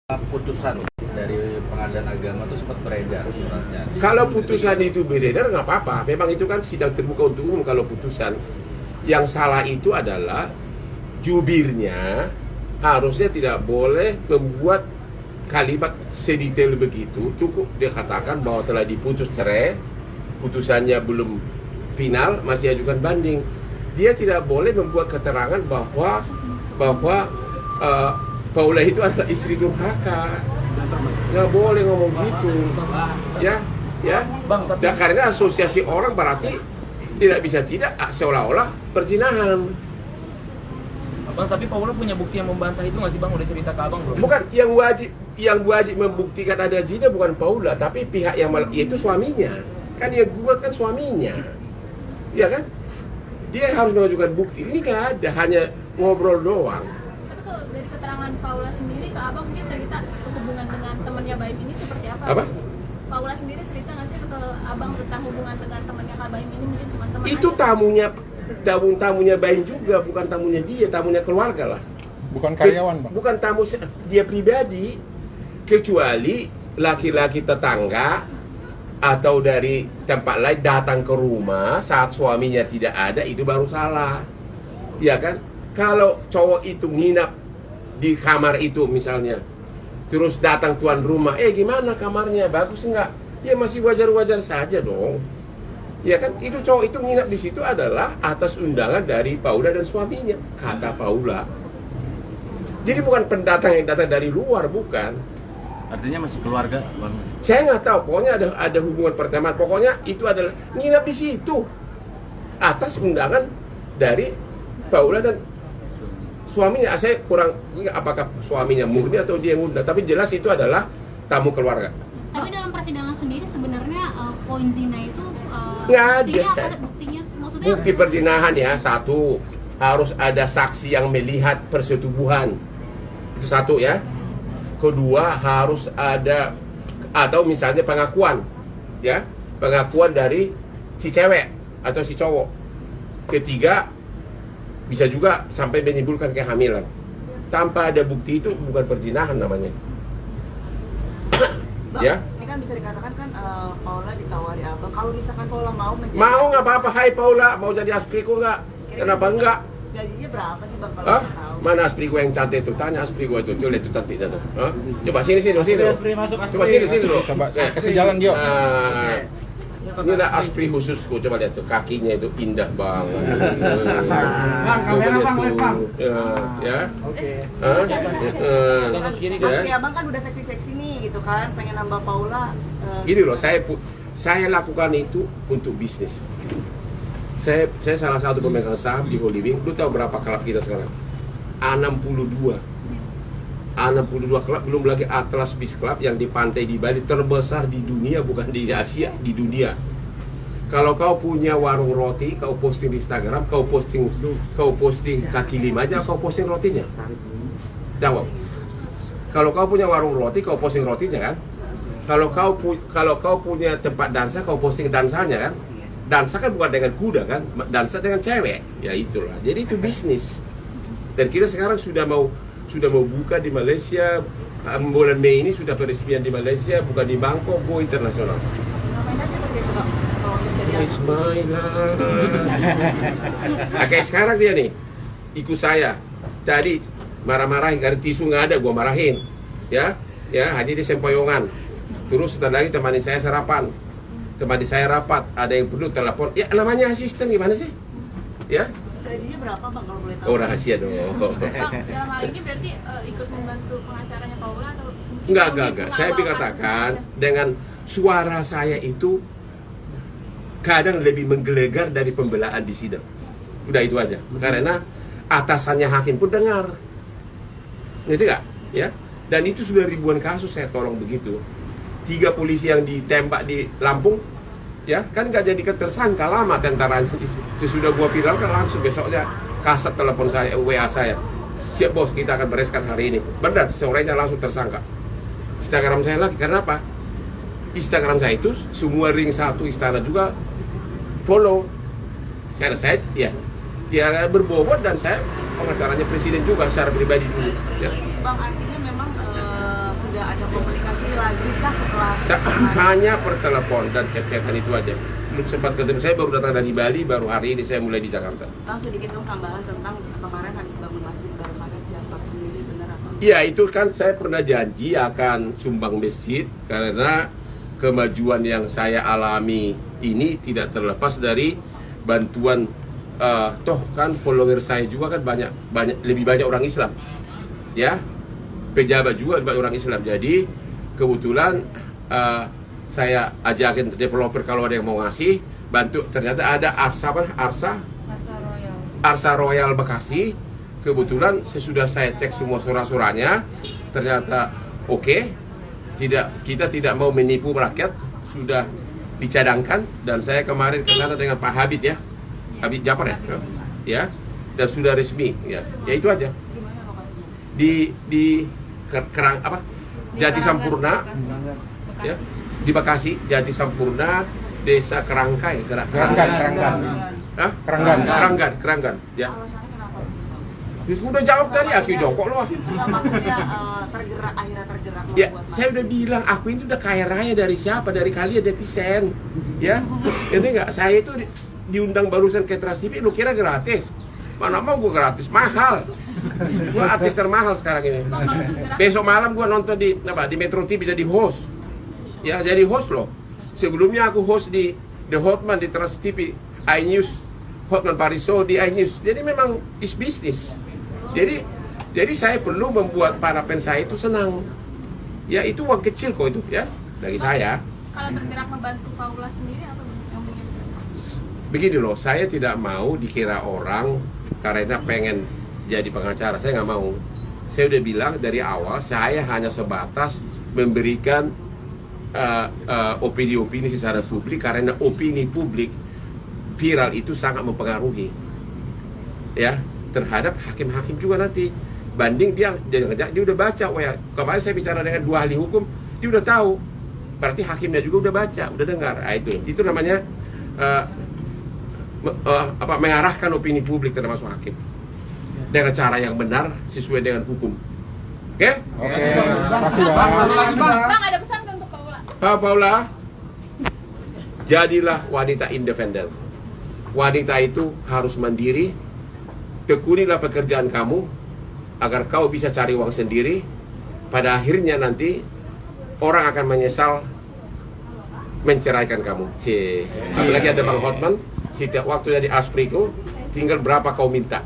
Putusan dari pengadilan agama itu sempat beredar suratnya. Kalau putusan itu beredar nggak apa-apa. Memang itu kan sidang terbuka untuk umum. Kalau putusan yang salah itu adalah jubirnya harusnya tidak boleh membuat kalimat sedetail begitu. Cukup dia katakan bahwa telah diputus cerai, putusannya belum final, masih ajukan banding. Dia tidak boleh membuat keterangan bahwa Paula itu adalah istri durhaka. Nggak boleh ngomong gitu, ya. Bang, tapi Karena asosiasi orang berarti tidak bisa seolah-olah perzinahan. Bang, tapi Paula punya bukti yang membantah itu nggak sih, Bang? Udah cerita ke abang belum? Bukan yang wajib membuktikan ada zina bukan Paula, tapi pihak yang yaitu suaminya. Kan dia gugat kan suaminya, ya kan? Dia harus mengajukan bukti. Ini nggak ada, hanya ngobrol doang. Kalau dari keterangan Paula sendiri ke abang mungkin cerita hubungan dengan temannya Baim ini seperti apa? Apa? Paula sendiri cerita nggak sih ke abang tentang hubungan dengan temannya Kak Baim ini mungkin cuma teman Itu aja? tamunya Baim juga, bukan tamunya dia, tamunya keluarga lah. Bukan karyawan, Bang. Bukan tamu dia pribadi, kecuali laki-laki tetangga atau dari tempat lain datang ke rumah saat suaminya tidak ada, itu baru salah. Ya kan? Kalau cowok itu nginap di kamar itu misalnya, terus datang tuan rumah, gimana kamarnya, bagus enggak? Ya masih wajar-wajar saja dong. Ya kan, itu cowok itu nginap di situ adalah atas undangan dari Paula dan suaminya, kata Paula. Jadi bukan pendatang yang datang dari luar, bukan. Artinya masih keluarga, Bang. Saya nggak tahu, pokoknya ada hubungan pertemanan. Pokoknya itu adalah nginap di situ atas undangan dari Paula dan suaminya. Saya kurang apakah suaminya murni atau dia yang undang, tapi jelas itu adalah tamu keluarga. Tapi dalam persidangan sendiri sebenarnya poin zina itu Nggak ada. buktinya apa? Buktinya maksudnya Bukti perzinahan ya, satu, harus ada saksi yang melihat persetubuhan. Itu satu ya. Kedua, harus ada atau misalnya pengakuan ya, pengakuan dari si cewek atau si cowok. Ketiga, bisa juga sampai menimbulkan kehamilan. Tanpa ada bukti itu bukan perzinahan namanya. Ya. Ini kan bisa dikatakan kan Paula ditawari abang. Kalau misalkan Paula mau menjadi Nggak apa-apa, hai Paula, mau jadi aspriku nggak? Kenapa enggak? gajinya berapa sih Bang kalau Hah? boleh tahu? Mana aspriku yang cantik tuh? Tanya aspriku itu, tuh lihat tuh cantiknya tuh. Hah? Coba sini dulu. Coba sini dulu. Coba kasih jalan, Gio. Ini ada aspri khususku, coba lihat tuh, kakinya itu indah banget. Kamera Bang, lihat, Bang. Ya. Oke. Pasti abang kan udah seksi-seksi nih gitu kan, pengen nambah Paula. Gini loh, saya lakukan itu untuk bisnis. Saya salah satu pemegang saham di Hollywood. Lu tahu berapa klub kita sekarang? 62 klub, belum lagi Atlas Beach Club yang di pantai di Bali, terbesar di dunia, bukan di Asia, di dunia. Kalau kau punya warung roti, kau posting di Instagram, kau posting kaki lima aja, kau posting rotinya. Jawab. Kalau kau punya warung roti, kau posting rotinya kan? Kalau kau punya tempat dansa, kau posting dansanya kan? Dansa kan bukan dengan kuda kan? Dansa dengan cewek. Ya itulah. Jadi itu bisnis. Dan kita sekarang sudah mau buka di Malaysia. Bulan Mei ini sudah peresmian di Malaysia, bukan di Bangkok, go internasional. Ngapain aja tuh gitu Bang? Kalau menjadi It's my life. Oke, sekarang dia nih ikut saya. Tadi marah-marahin karena tisu nggak ada, gua marahin. Ya, hanya di sempoyongan. Terus setelah lagi temani saya sarapan. Temani saya rapat, ada yang perlu telepon. Ya namanya asisten gimana sih? Ya. gajinya berapa Bang kalau boleh tahu? Oh, rahasia dong. Bang, dalam hal ini berarti ikut membantu pengacaranya Paula atau mungkin Enggak. mengawal Saya kasus dikatakan saja? dengan suara saya itu kadang lebih menggelegar dari pembelaan di sidang. Udah itu aja. Karena atasannya hakim pun dengar. Ngerti nggak? Ya. Dan itu sudah ribuan kasus saya tolong begitu. 3 polisi yang ditembak di Lampung, ya kan nggak jadi tersangka, lama tentaranya. Sesudah gua viralkan langsung besoknya kasat telepon saya, WA saya, siap bos, kita akan bereskan hari ini. Benar, sorenya langsung tersangka. Instagram saya lagi, karena apa? Instagram saya itu semua ring 1 istana juga follow. Karena saya ya berbobot, dan saya pengacaranya presiden juga secara pribadi dulu. Ya. Bang, artinya memang lagi kah setelah Hanya per telepon dan chat-chatan itu aja. Belum sempat ketemu, saya baru datang dari Bali, baru hari ini saya mulai di Jakarta. Bang, sedikit dong tambahan tentang kemarin habis bangun masjid bareng ada jambak sendiri, benar apa? Iya, itu kan saya pernah janji akan sumbang masjid karena kemajuan yang saya alami ini tidak terlepas dari bantuan toh kan follower saya juga kan lebih banyak orang Islam. Ya. Pejabat juga banyak orang Islam. Jadi kebetulan saya ajakin developer kalau ada yang mau ngasih bantu. Ternyata ada Arsa Royal Bekasi. Kebetulan sesudah saya cek semua surat-suratnya, ternyata oke. Kita tidak mau menipu rakyat, sudah dicadangkan. Dan saya kemarin ke sana dengan Pak Habib ya, Habib Jafar ya, dan sudah resmi ya itu aja. Di Kerang apa? Jati Sampurna ya, di Bekasi, Jati Sampurna, Desa Kerangkai, Keranggan ya. Terus udah jawab tadi, aku jongkok loh. Maksudnya akhirnya tergerak Ya, membuat saya udah bilang aku ini udah kaya raya dari siapa? Dari kalian netizen. Ya. Ngerti nggak? Saya itu diundang barusan ke Trans TV, lu kira gratis? Mana mau gua gratis, mahal. Gua artis termahal sekarang ini. Besok malam gua nonton di Metro TV jadi host. Ya, jadi host loh. Sebelumnya aku host di The Hotman di Trans TV, iNews, Hotman Pariso di iNews. Jadi memang is business. Jadi saya perlu membuat para fans saya itu senang. Ya itu uang kecil kok itu ya dari saya. Kalau bergerak membantu Paula sendiri apa yang ingin? Begini loh, saya tidak mau dikira orang karena pengen jadi pengacara. Saya nggak mau. Saya udah bilang dari awal, saya hanya sebatas memberikan opini-opini secara publik karena opini publik viral itu sangat mempengaruhi ya terhadap hakim-hakim juga nanti. Banding dia udah baca. Ya kemarin saya bicara dengan 2 ahli hukum, dia udah tahu. Berarti hakimnya juga udah baca, udah dengar. Nah, itu namanya mengarahkan opini publik termasuk hakim dengan cara yang benar sesuai dengan hukum. Oke? Oke, makasih Bang. Bang, ada pesan untuk Paula? Paula, jadilah wanita independen. Wanita itu harus mandiri. Tekunilah pekerjaan kamu agar kau bisa cari uang sendiri. Pada akhirnya nanti orang akan menyesal menceraikan kamu. Apalagi ada Bang Hotman, setiap waktu jadi aspriku, tinggal berapa kau minta.